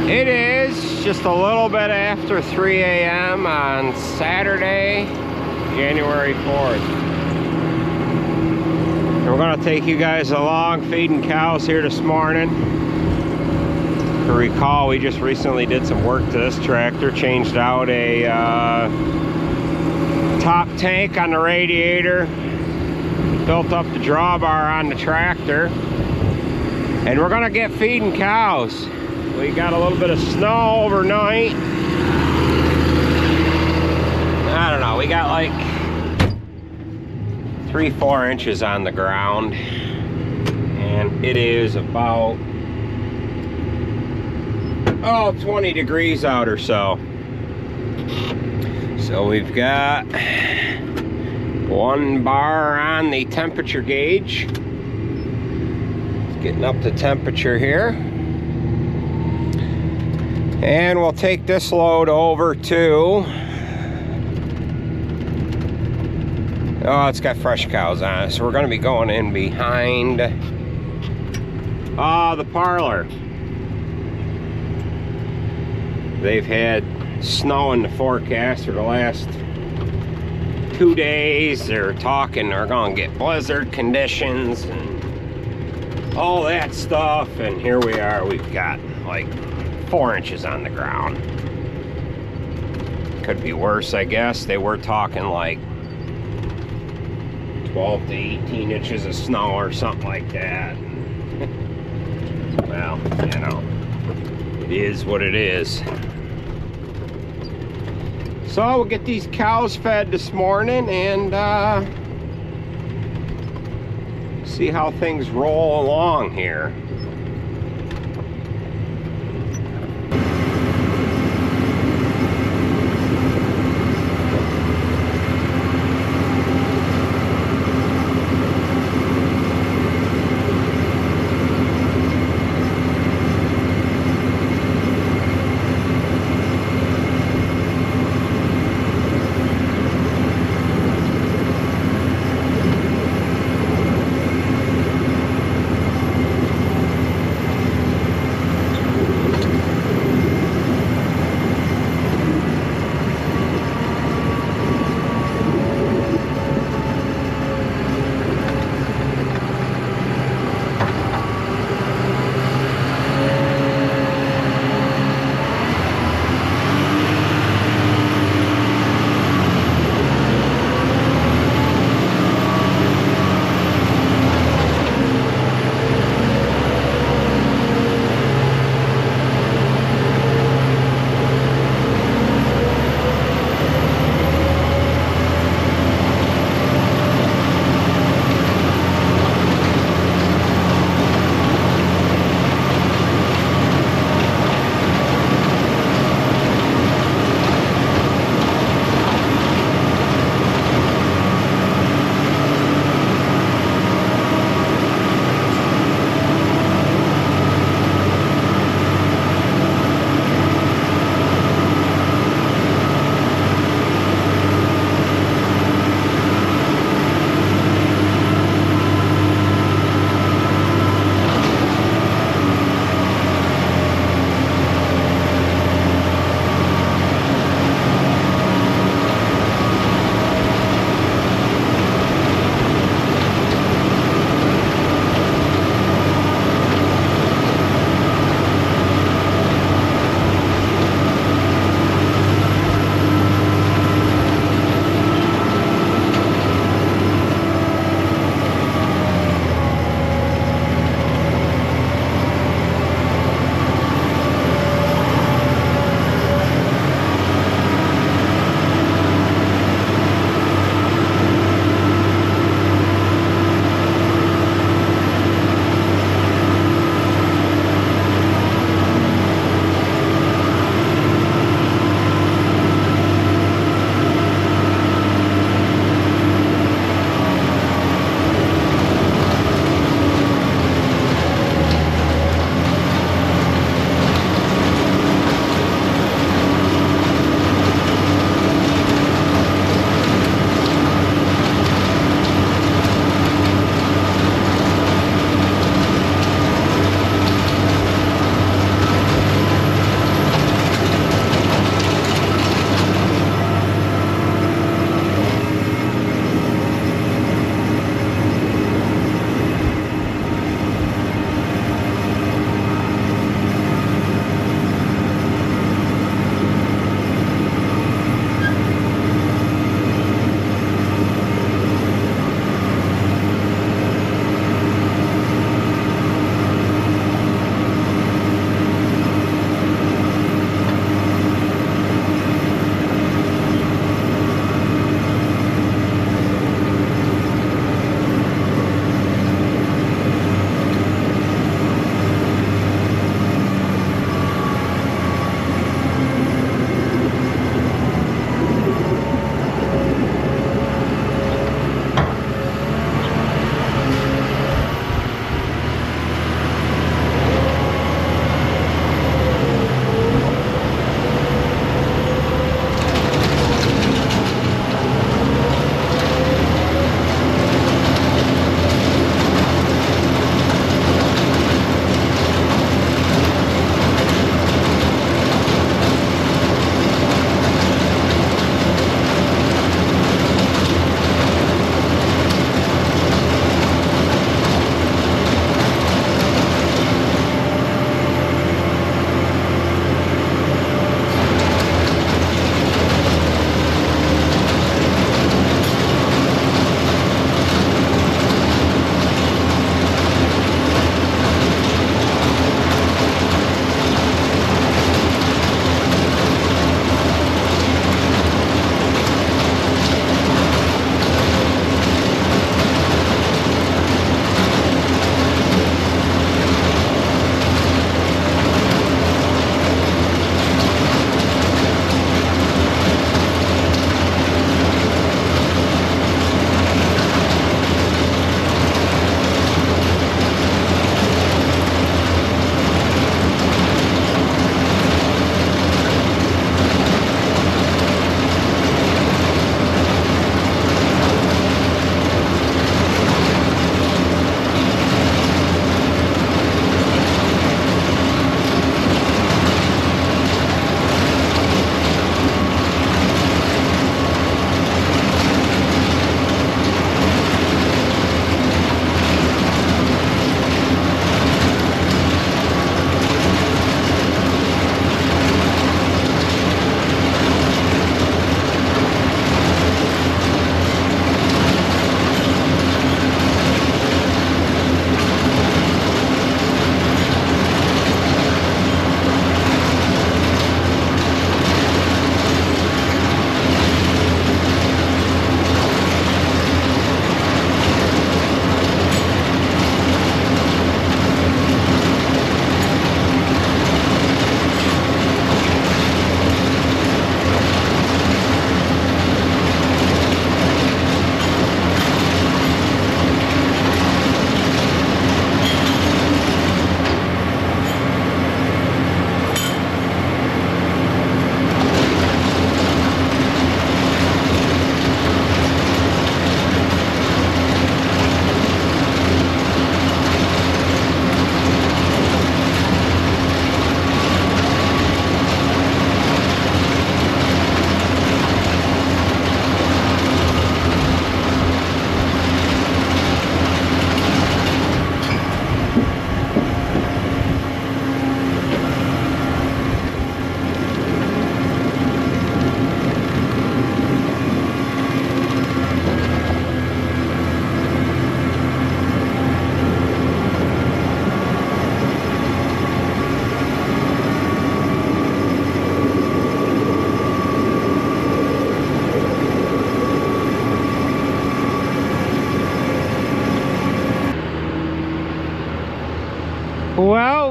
It is just a little bit after 3 a.m. on Saturday, January 4th. And we're going to take you guys along feeding cows here this morning. If you recall, we just recently did some work to this tractor, changed out a top tank on the radiator, built up the drawbar on the tractor, and we're going to get feeding cows. We got a little bit of snow overnight. I don't know, we got like 3-4 inches on the ground, and it is about 20 degrees out or so. So we've got 1 bar on the temperature gauge. It's getting up to temperature here. And we'll take this load over to, it's got fresh cows on it, so we're going to be going in behind the parlor. They've had snow in the forecast for the last 2 days. They're talking they're going to get blizzard conditions and all that stuff, and here we are. We've got like 4 inches on the ground. Could be worse, I guess. They were talking like 12 to 18 inches of snow or something like that. Well, you know, it is what it is. So we'll get these cows fed this morning and see how things roll along here.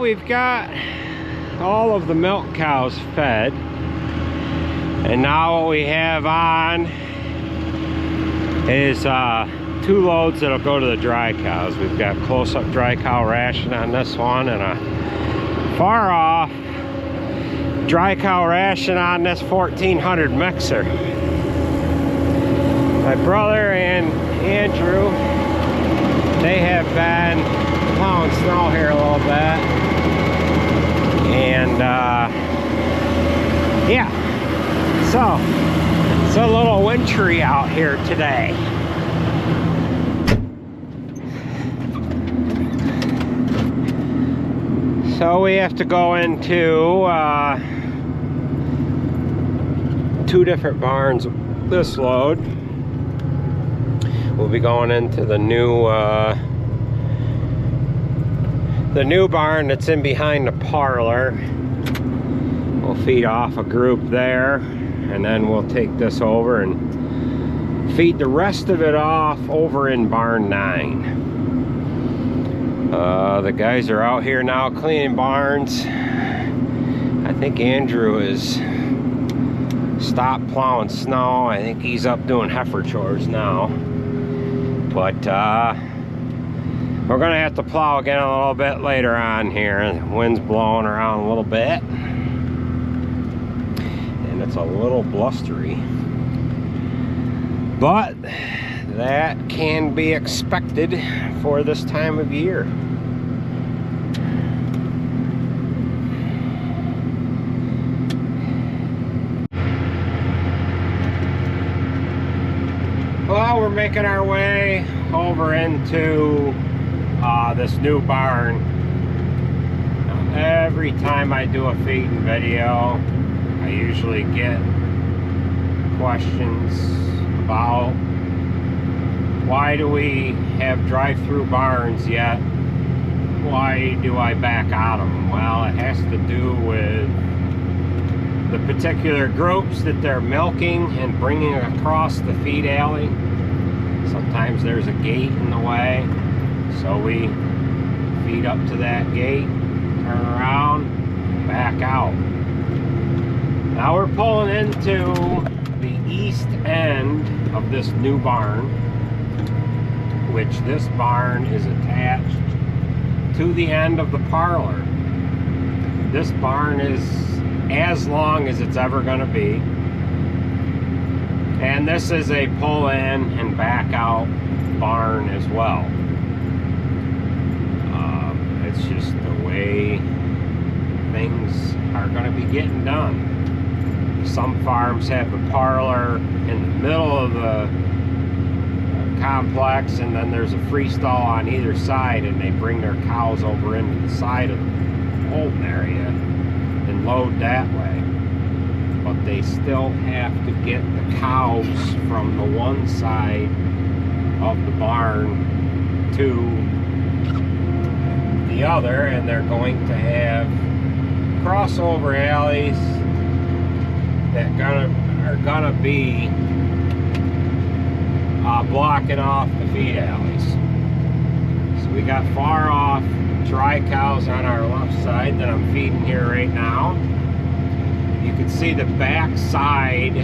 we've got all of the milk cows fed, and now what we have on is 2 loads that'll go to the dry cows. We've got close-up dry cow ration on this one, and a far off dry cow ration on this 1400 mixer. My brother and Andrew, they have been plowing snow here a little bit, and yeah, so it's a little wintry out here today. So we have to go into 2 different barns. This load, we'll be going into the new barn that's in behind the parlor. We'll feed off a group there, and then we'll take this over and feed the rest of it off over in barn 9. The guys are out here now cleaning barns. I think Andrew is stopped plowing snow. I think he's up doing heifer chores now. But we're gonna have to plow again a little bit later on here. The wind's blowing around a little bit, and it's a little blustery, but that can be expected for this time of year. Well, we're making our way over into this new barn. Now, every time I do a feeding video, I usually get questions about why do we have drive-through barns yet? Why do I back out of them? Well, it has to do with the particular groups that they're milking and bringing across the feed alley. Sometimes there's a gate in the way, so we feed up to that gate, turn around, back out. Now we're pulling into the east end of this new barn, which this barn is attached to the end of the parlor. This barn is as long as it's ever going to be, and this is a pull in and back out barn as well. It's just the way things are going to be getting done. Some farms have the parlor in the middle of the complex, and then there's a free stall on either side, and they bring their cows over into the side of the holding area and load that way. But they still have to get the cows from the one side of the barn to the other, and they're going to have crossover alleys that are gonna be blocking off the feed alleys. So we got far off dry cows on our left side that I'm feeding here right now. You can see the back side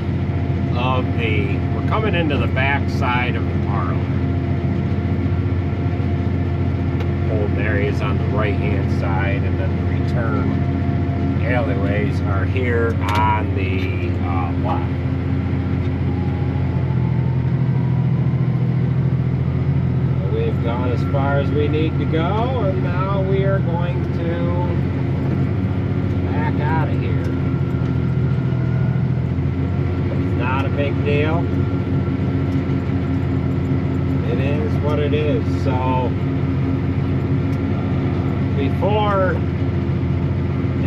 of we're coming into the back side of the parlor. Holding areas on the right hand side, and then the return alleyways are here on the left. We've gone as far as we need to go, and now we are going to back out of here. It's not a big deal. It is what it is. So before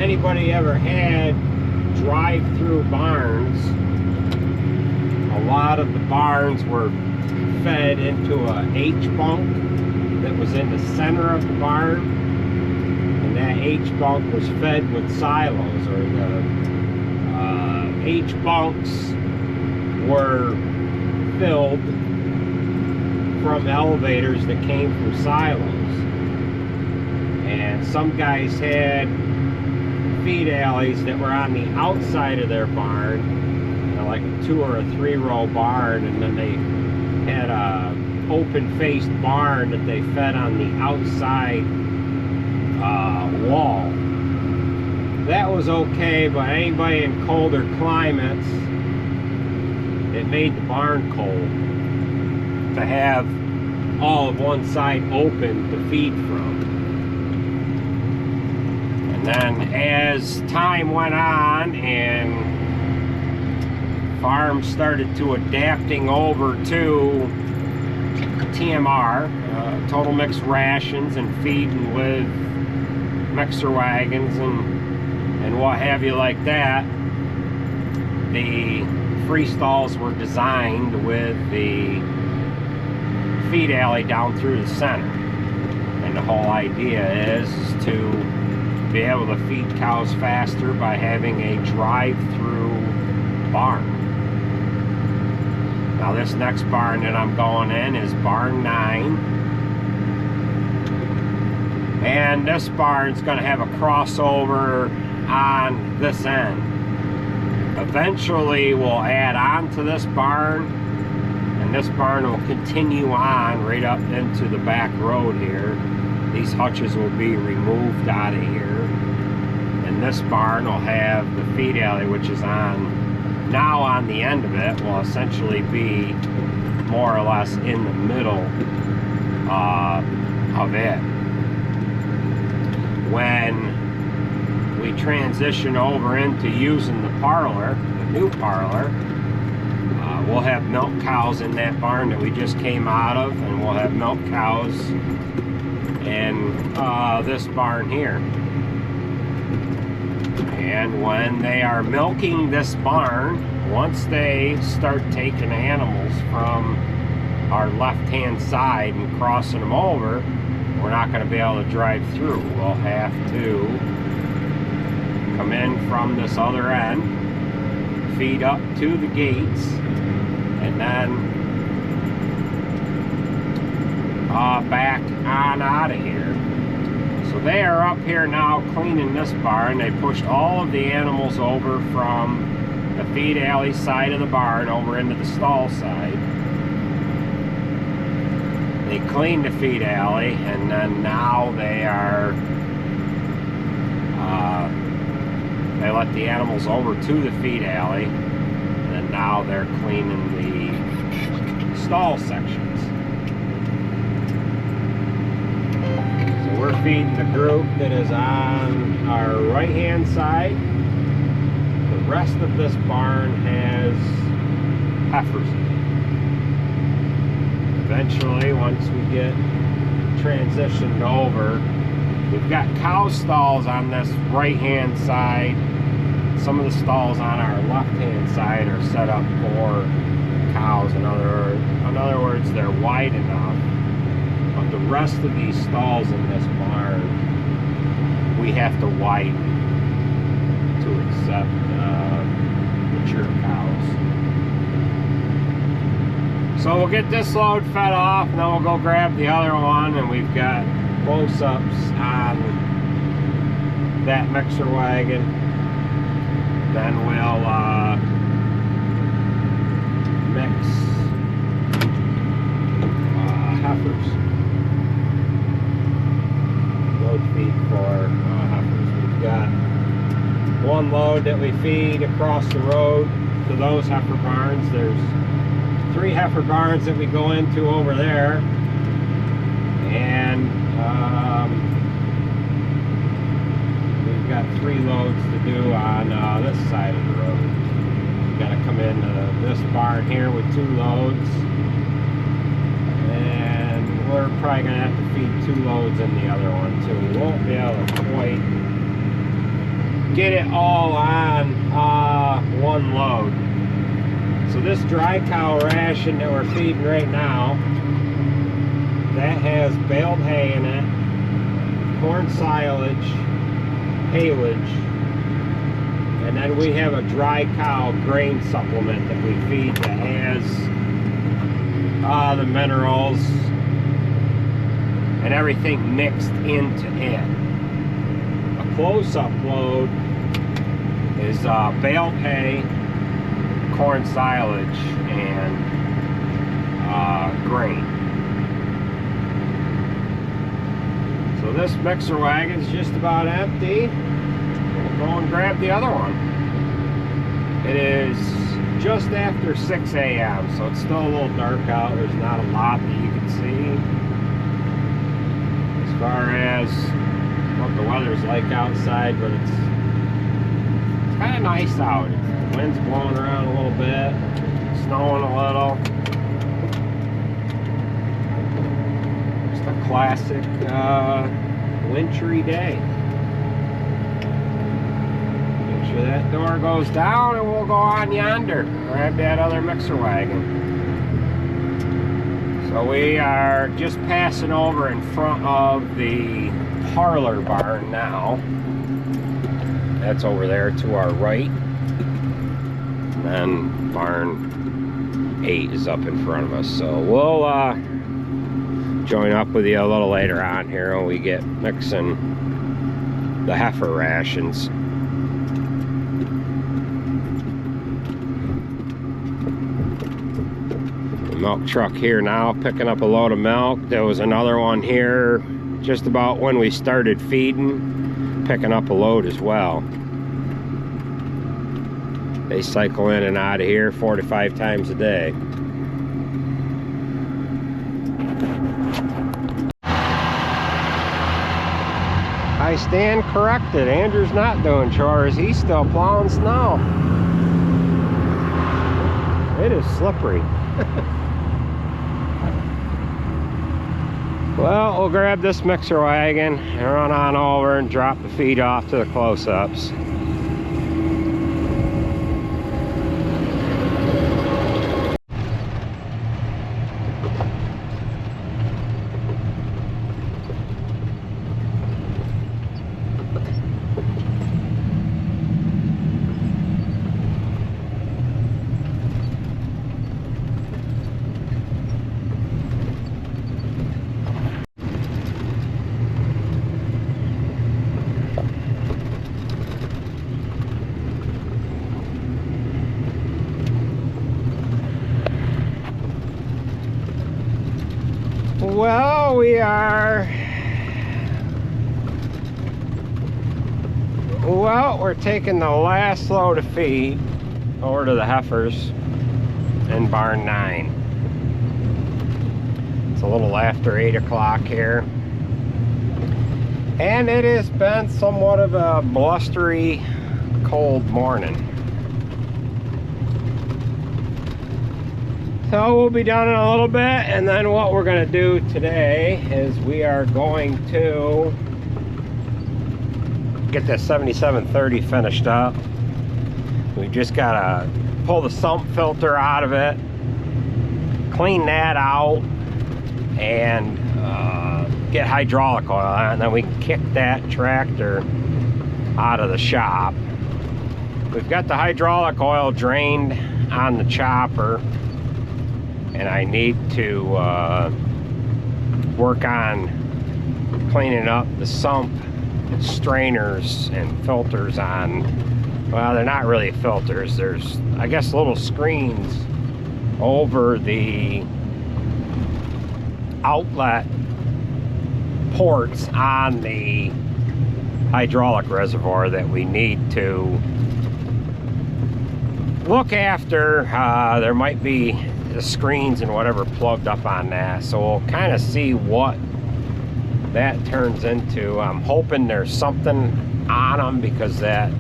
anybody ever had drive-through barns, a lot of the barns were fed into a H-bunk that was in the center of the barn, and that H-bunk was fed with silos, or the H-bunks were filled from elevators that came from silos. And some guys had feed alleys that were on the outside of their barn, you know, like a 2 or a 3 row barn, and then they had a open-faced barn that they fed on the outside wall. That was okay, but anybody in colder climates, it made the barn cold to have all of one side open to feed from. And then as time went on and farms started to adapting over to TMR, total mixed rations, and feeding with mixer wagons and what have you like that, the free stalls were designed with the feed alley down through the center. And the whole idea is to be able to feed cows faster by having a drive-through barn. Now this next barn that I'm going in is barn 9. And this barn's going to have a crossover on this end. Eventually we'll add on to this barn, and this barn will continue on right up into the back road here. These hutches will be removed out of here, and this barn will have the feed alley, which is now on the end of it, will essentially be more or less in the middle of it. When we transition over into using the parlor, the new parlor, we'll have milk cows in that barn that we just came out of, and we'll have milk cows in this barn here. And when they are milking this barn, once they start taking animals from our left-hand side and crossing them over, we're not going to be able to drive through. We'll have to come in from this other end, feed up to the gates, and then back on out of here. So they are up here now cleaning this barn. They pushed all of the animals over from the feed alley side of the barn over into the stall side. They cleaned the feed alley, and then now they are they let the animals over to the feed alley, and then now they're cleaning the stall sections. So we're feeding the group that is on our right hand side. The rest of this barn has heifers in it. Eventually, once we get transitioned over, we've got cow stalls on this right hand side. Some of the stalls on our left hand side are set up for cows. In other words, they're wide enough, but the rest of these stalls in this barn we have to widen to accept mature cows. So we'll get this load fed off, and then we'll go grab the other one, and we've got close-ups on that mixer wagon. Then we'll mix heifers. Load feed for heifers. We've got one load that we feed across the road to those heifer barns. There's 3 heifer barns that we go into over there, and we've got 3 loads to do on this side of the road. We've got to come into this barn here with 2 loads, and we're probably going to have to feed 2 loads in the other one too. We won't be able to quite get it all on one load. So this dry cow ration that we're feeding right now, that has baled hay in it, corn silage, haylage, and then we have a dry cow grain supplement that we feed that has the minerals and everything mixed into it. close-up load is bale hay, corn silage, and grain. So this mixer wagon is just about empty. We'll go and grab the other one. It is just after 6 a.m. so it's still a little dark out. There's not a lot that you can see. As far as what the weather's like outside, but it's kind of nice out. The wind's blowing around a little bit, snowing a little. Just a classic wintry day. Make sure that door goes down and we'll go on yonder, grab that other mixer wagon. So we are just passing over in front of the parlor barn now. That's over there to our right. And then barn 8 is up in front of us. So we'll join up with you a little later on here when we get mixing the heifer rations. The milk truck here now picking up a load of milk. There was another one here just about when we started feeding, picking up a load as well. They cycle in and out of here 4 to 5 times a day. I stand corrected. Andrew's not doing chores. He's still plowing snow. It is slippery. Well, we'll grab this mixer wagon and run on over and drop the feed off to the close-ups. Well, we're taking the last load of feed over to the heifers in barn 9. It's a little after 8 o'clock here. And it has been somewhat of a blustery, cold morning. So we'll be done in a little bit, and then what we're going to do today is we are going to get this 7730 finished up. We just got to pull the sump filter out of it, clean that out, and get hydraulic oil on it, and then we can kick that tractor out of the shop. We've got the hydraulic oil drained on the chopper, and I need to work on cleaning up the sump strainers and filters on, well, they're not really filters. There's, I guess, little screens over the outlet ports on the hydraulic reservoir that we need to look after. There might be the screens and whatever plugged up on that, so we'll kind of see what that turns into. I'm hoping there's something on them, because that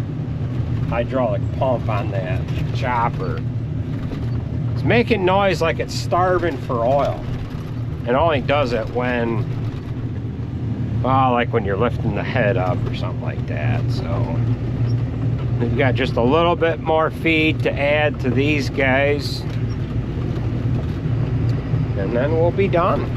hydraulic pump on that chopper is making noise like it's starving for oil. It only does it when, well, like when you're lifting the head up or something like that. So we've got just a little bit more feed to add to these guys, and then we'll be done.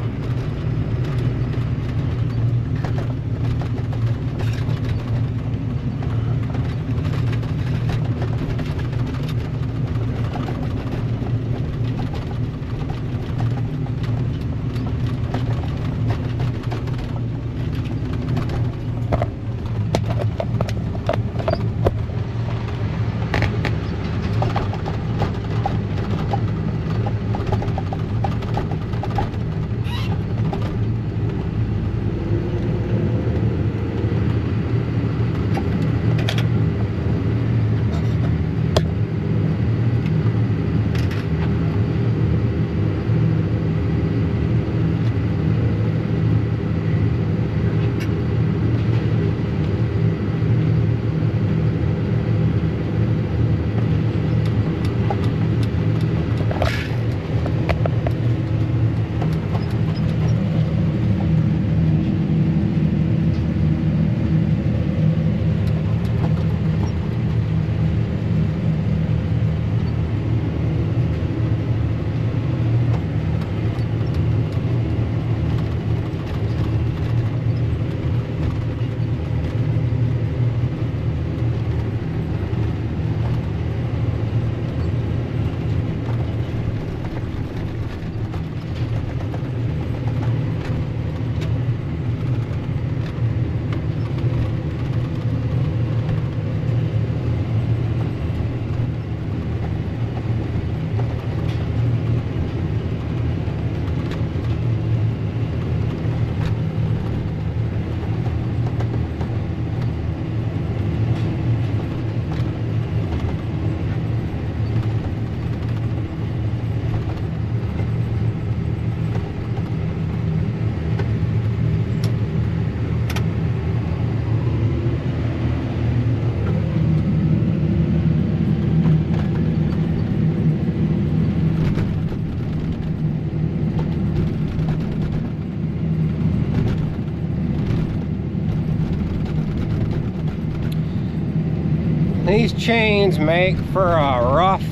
These chains make for a rough,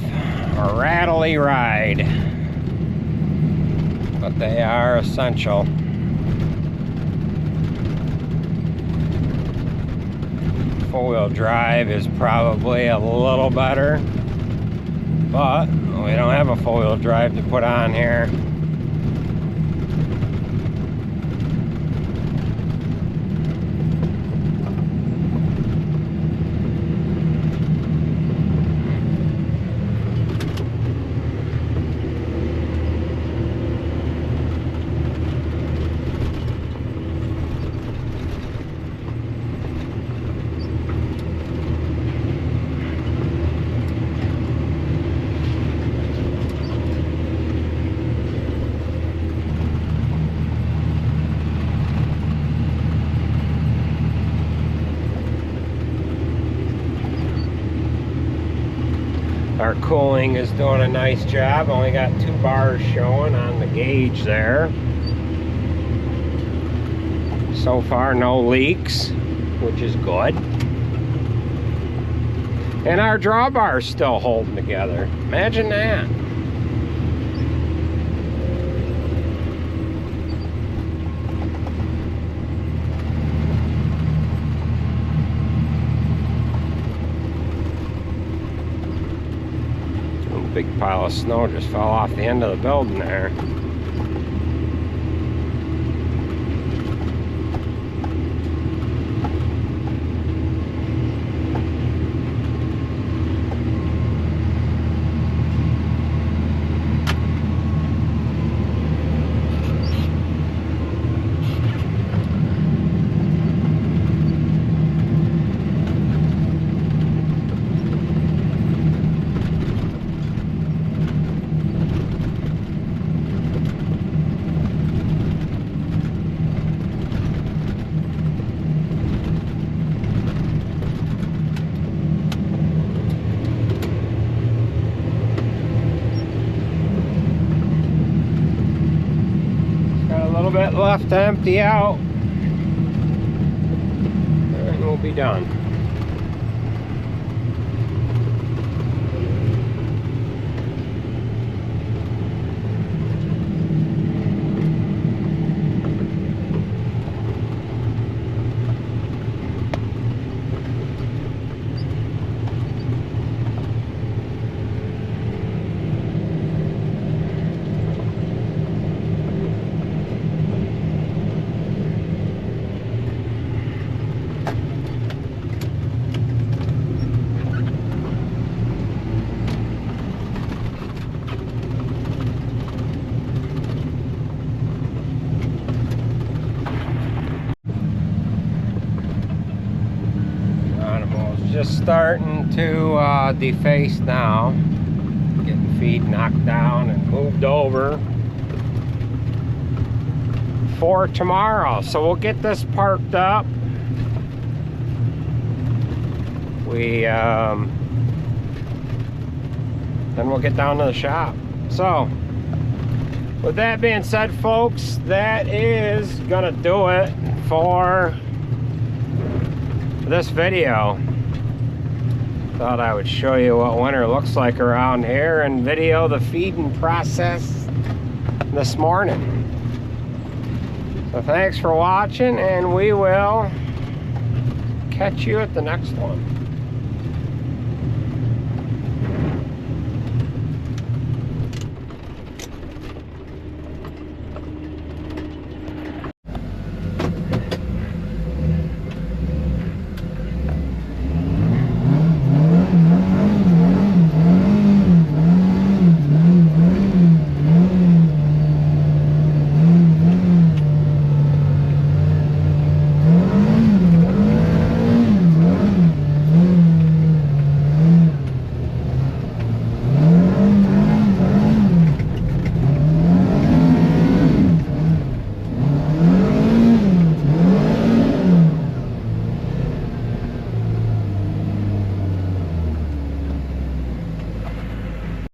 rattly ride, but they are essential. Four-wheel drive is probably a little better, but we don't have a four-wheel drive to put on here. Our cooling is doing a nice job. Only got 2 bars showing on the gauge there. So far, no leaks, which is good. And our drawbar's still holding together. Imagine that. Big pile of snow just fell off the end of the building there. Bit left to empty out, and we'll be done. Just starting to deface now, getting feed knocked down and moved over for tomorrow. So we'll get this parked up. Then we'll get down to the shop. So with that being said, folks, that is gonna do it for this video. Thought I would show you what winter looks like around here and video the feeding process this morning. So thanks for watching, and we will catch you at the next one.